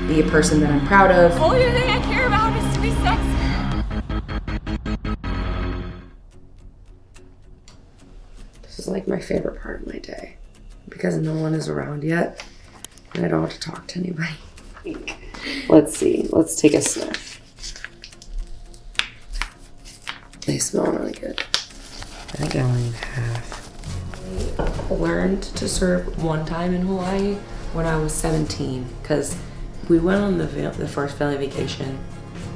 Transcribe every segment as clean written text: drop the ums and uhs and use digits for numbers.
be a person that I'm proud of. The only thing I care about is to be sexy. This is like my favorite part of my day because no one is around yet and I don't have to talk to anybody. Let's see. Let's take a sniff. They smell really good. I think I only need half. I learned to surf one time in Hawaii when I was 17 because we went on the first family vacation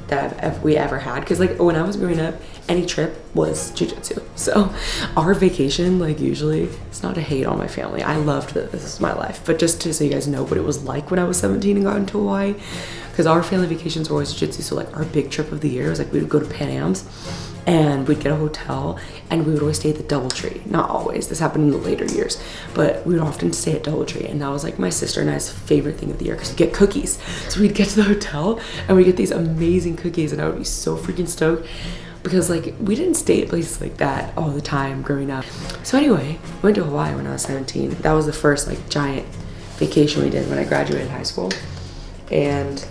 that we ever had. Because like when I was growing up, any trip was jiu-jitsu. So our vacation, like usually, it's not to hate on my family. I loved this. This is my life. But just to so you guys know what it was like when I was 17 and got into Hawaii. Because our family vacations were always jiu-jitsu. So like our big trip of the year was like we would go to Pan Am's and we'd get a hotel and we would always stay at the DoubleTree. Not always, this happened in the later years, but we would often stay at DoubleTree, and that was like my sister and I's favorite thing of the year because we get cookies. So we'd get to the hotel and we get these amazing cookies and I would be so freaking stoked because like we didn't stay at places like that all the time growing up. So anyway, went to Hawaii when I was 17. That was the first like giant vacation we did when I graduated high school. And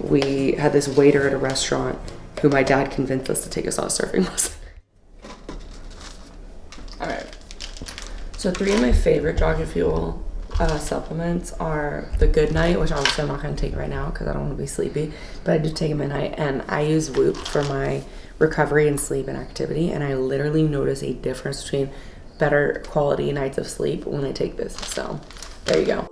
we had this waiter at a restaurant who my dad convinced us to take us on a surfing lesson. All right. So 3 of my favorite Jogging Fuel supplements are the Good Night, which obviously I'm not going to take right now because I don't want to be sleepy, but I do take them at night, and I use Whoop for my recovery and sleep and activity, and I literally notice a difference between better quality nights of sleep when I take this. So there you go.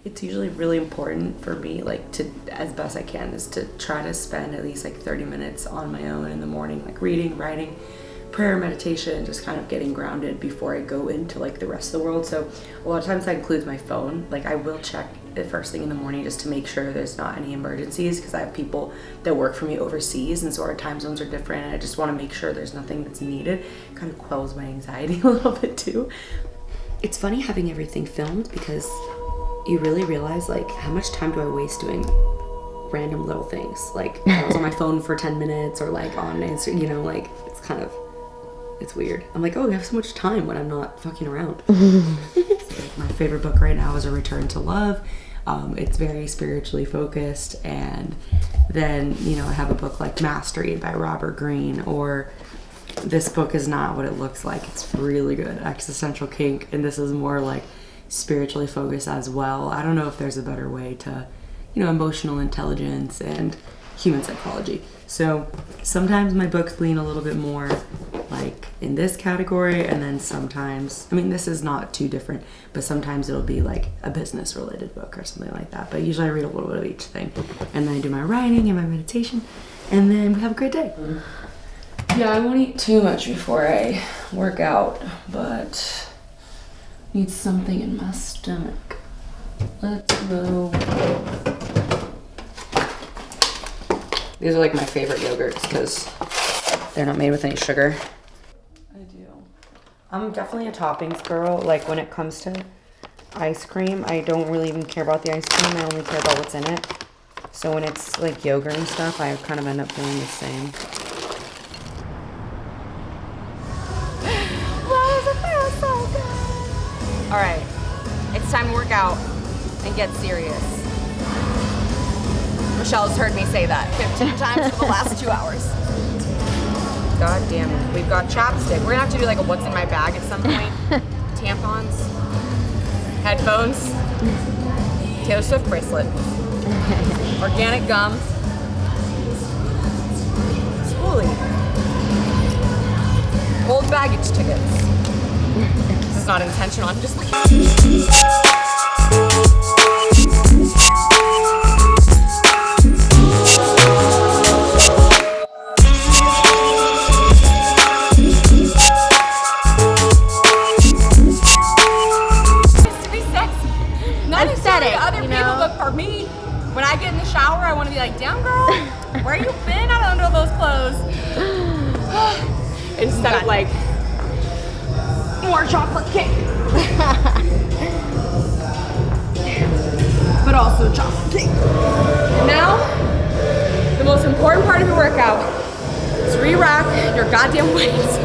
It's usually really important for me, like to, as best I can, is to try to spend at least like 30 minutes on my own in the morning, like reading, writing, prayer, meditation, just kind of getting grounded before I go into like the rest of the world. So a lot of times that includes my phone. Like I will check it first thing in the morning just to make sure there's not any emergencies because I have people that work for me overseas and so our time zones are different and I just want to make sure there's nothing that's needed. It kind of quells my anxiety a little bit too. It's funny having everything filmed because you really realize like how much time do I waste doing random little things, like I was on my phone for 10 minutes or like on Instagram, you know, like it's weird. I'm like, oh, I have so much time when I'm not fucking around. So, my favorite book right now is A Return to Love. It's very spiritually focused, and then you know I have a book like Mastery by Robert Greene, or this book is not what it looks like. It's really good, Existential Kink, and this is more like spiritually focused as well. I don't know if there's a better way to, you know, emotional intelligence and human psychology. So sometimes my books lean a little bit more like in this category, and then sometimes, I mean, this is not too different, but sometimes it'll be like a business related book or something like that. But usually I read a little bit of each thing, and then I do my writing and my meditation, and then we have a great day. Yeah, I won't eat too much before I work out, but need something in my stomach. Let's go. These are like my favorite yogurts because they're not made with any sugar. I do. I'm definitely a toppings girl. Like when it comes to ice cream, I don't really even care about the ice cream. I only care about what's in it. So when it's like yogurt and stuff, I kind of end up feeling the same. All right, it's time to work out and get serious. Michelle's heard me say that 15 times for the last 2 hours. God damn it. We've got chapstick. We're gonna have to do like a what's in my bag at some point. Tampons, headphones, Taylor Swift bracelet, organic gum, spoolie, old baggage tickets. This is not intentional, I'm just looking. To be sexy. Not necessarily other people, but for me, when I get in the shower, I want to be like, damn girl, where you been under those clothes? Instead of like, more chocolate cake. But also chocolate cake. And now, the most important part of your workout is re-rack your goddamn weights.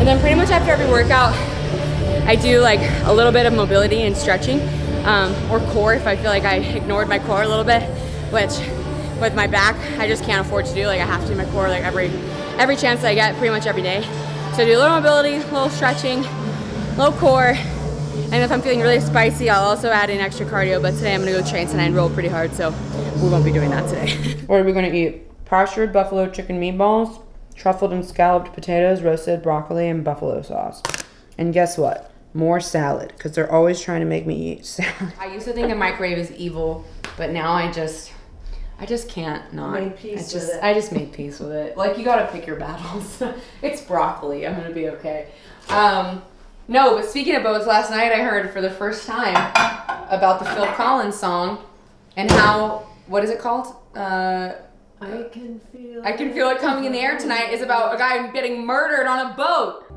And then pretty much after every workout, I do like a little bit of mobility and stretching, or core if I feel like I ignored my core a little bit, which with my back, I just can't afford to do. Like I have to do my core like every chance that I get, pretty much every day. So I do a little mobility, a little stretching, a little core, and if I'm feeling really spicy, I'll also add in extra cardio, but today I'm gonna go train tonight and roll pretty hard, so we won't be doing that today. What are we gonna eat? Pastured buffalo chicken meatballs, truffled and scalloped potatoes, roasted broccoli, and buffalo sauce. And guess what? More salad, because they're always trying to make me eat salad. I used to think a microwave is evil, but now I just can't not. I just made peace with it. Like, you gotta pick your battles. It's broccoli, I'm gonna be okay. No, but speaking of boats, last night I heard for the first time about the Phil Collins song and how, what is it called? I Can Feel It Coming in the Air Tonight is about a guy getting murdered on a boat.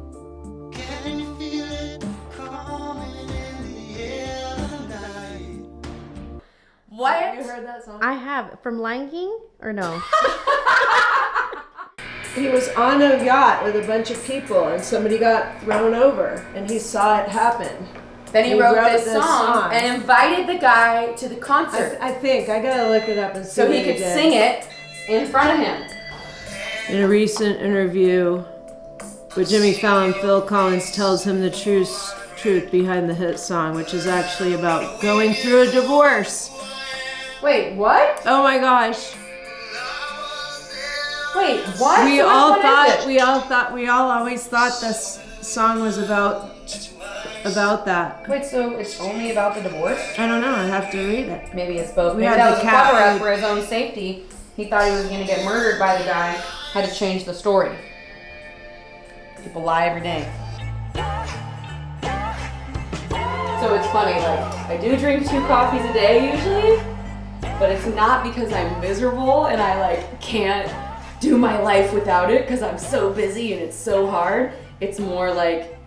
Can you feel it coming in the air tonight? What? Have you heard that song? I have. From Lion King or no? He was on a yacht with a bunch of people and somebody got thrown over and he saw it happen. Then he wrote this song and invited the guy to the concert. I think. I gotta look it up and see so he could sing it in front of him. In a recent interview with Jimmy Fallon, Phil Collins tells him the truth behind the hit song, which is actually about going through a divorce. Wait, what? Oh my gosh. Wait, what? We all always thought this song was about that. Wait, so it's only about the divorce? I don't know. I have to read it. Maybe it's both. Maybe that was a cover up for his own safety. He thought he was going to get murdered by the guy. Had to change the story. People lie every day. So it's funny, like, I do drink 2 coffees a day usually, but it's not because I'm miserable and I like can't do my life without it because I'm so busy and it's so hard. It's more like,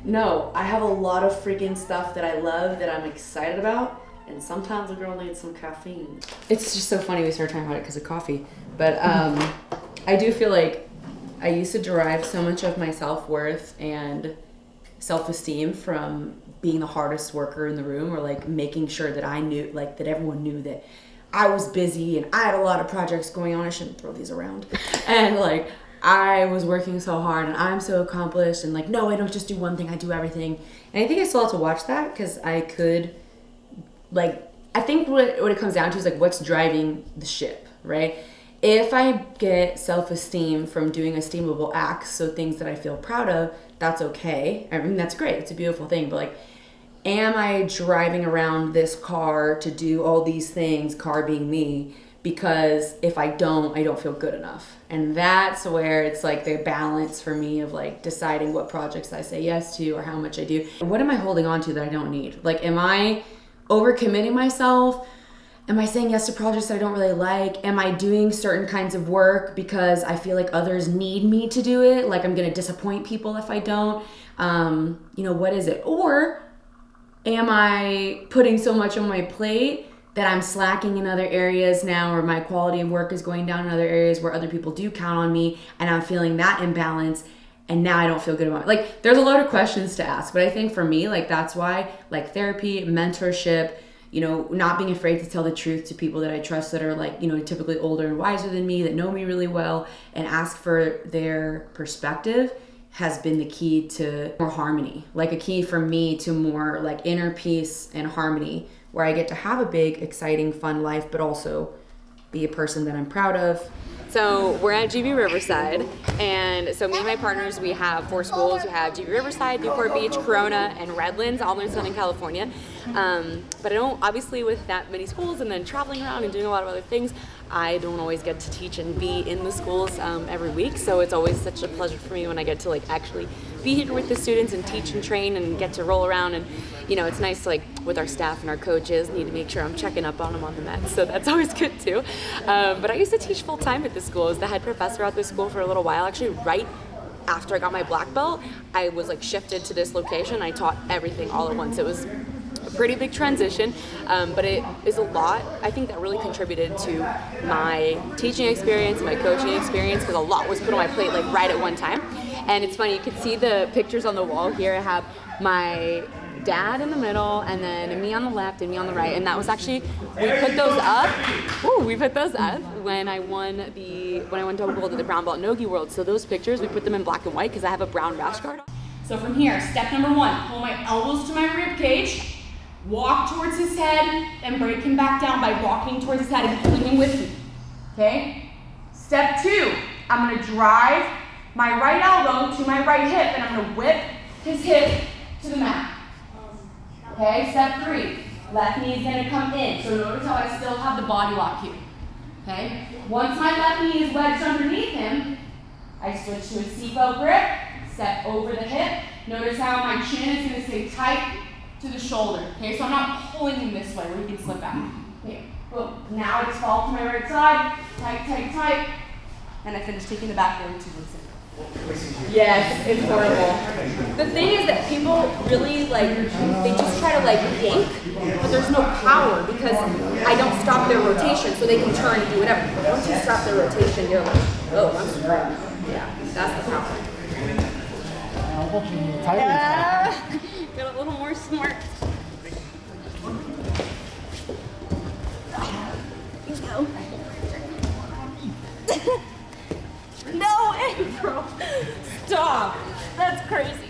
no, I have a lot of freaking stuff that I love that I'm excited about, and sometimes a girl needs some caffeine. It's just so funny we started talking about it because of coffee, but I do feel like I used to derive so much of my self-worth and self-esteem from being the hardest worker in the room, or like making sure that I knew, like that everyone knew that I was busy and I had a lot of projects going on. I shouldn't throw these around. And like, I was working so hard and I'm so accomplished, and like, no, I don't just do one thing, I do everything. And I think I still have to watch that because I could, like, I think what it comes down to is like, what's driving the ship, right? If I get self-esteem from doing esteemable acts, so things that I feel proud of, that's okay. I mean, that's great. It's a beautiful thing. But like, am I driving around this car to do all these things, car being me, because if I don't feel good enough? And that's where it's like the balance for me of like deciding what projects I say yes to or how much I do. What am I holding on to that I don't need? Like, am I overcommitting myself? Am I saying yes to projects that I don't really like? Am I doing certain kinds of work because I feel like others need me to do it? Like, I'm gonna disappoint people if I don't. What is it? Or am I putting so much on my plate that I'm slacking in other areas now, or my quality of work is going down in other areas where other people do count on me, and I'm feeling that imbalance, and now I don't feel good about it? Like, there's a lot of questions to ask, but I think for me, like, that's why, like, therapy, mentorship, not being afraid to tell the truth to people that I trust that are like, typically older and wiser than me, that know me really well, and ask for their perspective has been the key to more harmony. Like, a key for me to more like inner peace and harmony, where I get to have a big, exciting, fun life, but also be a person that I'm proud of. So we're at GB Riverside, and so me and my partners, we have 4 schools. We have GB Riverside, Newport Beach, Corona, and Redlands, all in Southern California. But I don't, obviously with that many schools and then traveling around and doing a lot of other things, I don't always get to teach and be in the schools every week. So it's always such a pleasure for me when I get to like actually be here with the students and teach and train and get to roll around. And it's nice to, like, with our staff and our coaches, need to make sure I'm checking up on them on the mats. So that's always good too. But I used to teach full time at the school. I was the head professor at the school for a little while. Actually, right after I got my black belt, I was like shifted to this location. I taught everything all at once. It was a pretty big transition, but it is a lot, I think, that really contributed to my teaching experience, my coaching experience, because a lot was put on my plate like right at one time. And it's funny, you can see the pictures on the wall here. I have my dad in the middle, and then me on the left and me on the right. And that was actually, we put those up when I won double gold at the brown belt Nogi World. So those pictures, we put them in black and white because I have a brown rash guard on. So from here, step number 1, pull my elbows to my rib cage, walk towards his head, and break him back down by walking towards his head and pulling him with me, okay? Step 2, I'm gonna drive my right elbow to my right hip, and I'm gonna whip his hip to the mat. Okay, step 3, left knee is gonna come in. So notice how I still have the body lock here. Okay, once my left knee is wedged underneath him, I switch to a seatbelt grip, step over the hip. Notice how my chin is gonna stay tight to the shoulder. Okay, so I'm not pulling him this way where he can slip back. Okay, boom. Now I just fall to my right side, tight, tight, tight, and I finish taking the back there 2 weeks in. Yes, it's horrible. The thing is that people really they just try to yank, but there's no power because I don't stop their rotation so they can turn and do whatever. But once you stop their rotation, you're like, oh, I'm screwed. Yeah, that's the power. Got a little more smart. No way, bro. Stop. That's crazy.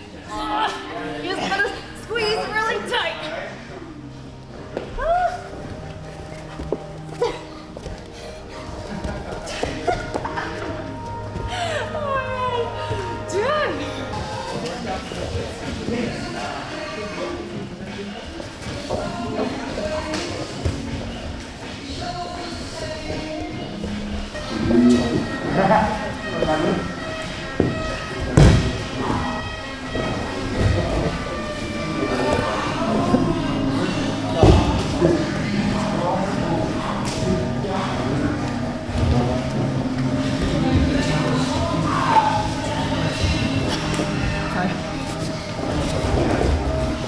You just gotta squeeze really tight. Alright. Done.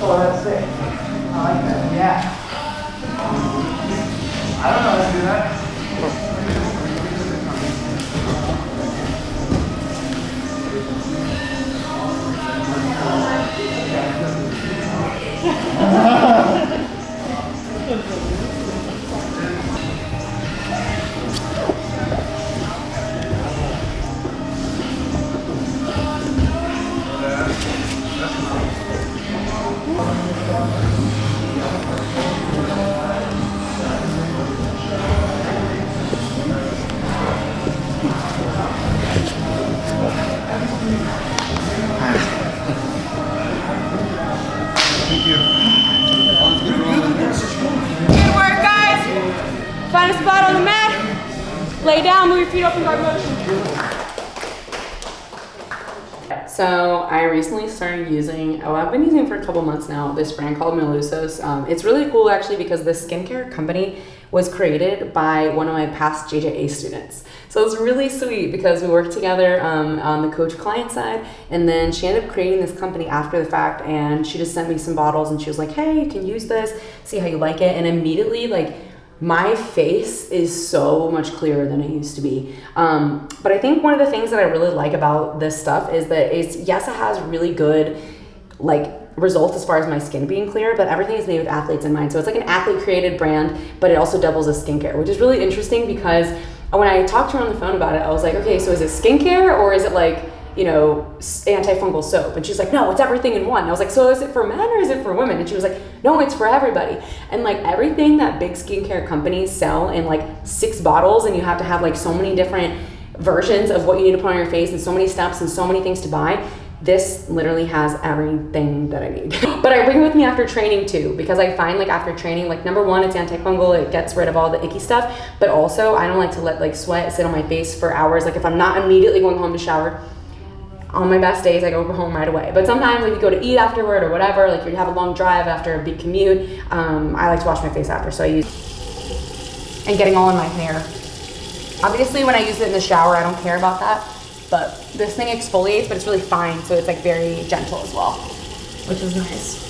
Oh, that's sick. I like that. Yeah. I don't know how to do that. Thank you. Good work, guys. Find a spot on the mat. Lay down, move your feet open guard motion. So I recently started using, I've been using it for a couple months now, this brand called Melusos. It's really cool actually because the skincare company was created by one of my past JJA students. So it's really sweet because we worked together on the coach client side, and then she ended up creating this company after the fact, and she just sent me some bottles and she was like, hey, you can use this, see how you like it. And immediately my face is so much clearer than it used to be. But I think one of the things that I really like about this stuff is that yes, it has really good results as far as my skin being clear, but everything is made with athletes in mind. So it's like an athlete created brand, but it also doubles as skincare, which is really interesting because when I talked to her on the phone about it, I was like, okay, so is it skincare or is it antifungal soap? And she's like, no, it's everything in one. And I was like, so is it for men or is it for women? And she was like, no, it's for everybody. And everything that big skincare companies sell in 6 bottles, and you have to have so many different versions of what you need to put on your face and so many steps and so many things to buy. This literally has everything that I need. But I bring it with me after training too, because I find after training, number 1, it's antifungal, it gets rid of all the icky stuff, but also I don't like to let sweat sit on my face for hours. If I'm not immediately going home to shower, on my best days, I go home right away. But sometimes you go to eat afterward or whatever, you have a long drive after a big commute, I like to wash my face after, so I use, and getting all in my hair. Obviously when I use it in the shower, I don't care about that. But this thing exfoliates, but it's really fine, so it's very gentle as well, which is nice.